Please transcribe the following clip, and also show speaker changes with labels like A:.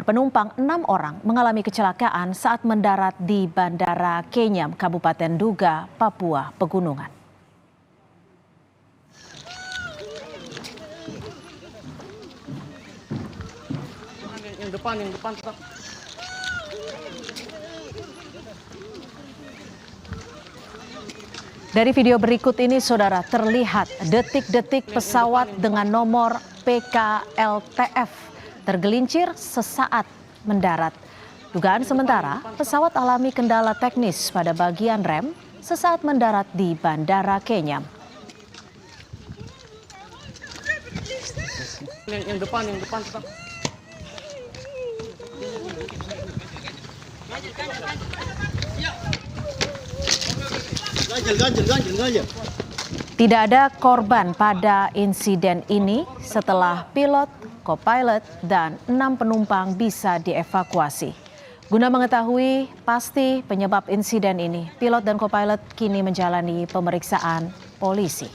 A: penumpang 6 orang mengalami kecelakaan saat mendarat di Bandara Kenyam, Kabupaten Duga, Papua Pegunungan.
B: Yang depan.
A: Dari video berikut ini, saudara, terlihat detik-detik pesawat dengan nomor PKLTF tergelincir sesaat mendarat. Dugaan sementara, pesawat alami kendala teknis pada bagian rem sesaat mendarat di Bandara Kenyam.
B: Yang depan. Ganjil.
A: Tidak ada korban pada insiden ini setelah pilot, co-pilot, dan 6 penumpang bisa dievakuasi. Guna mengetahui pasti penyebab insiden ini, pilot dan co-pilot kini menjalani pemeriksaan polisi.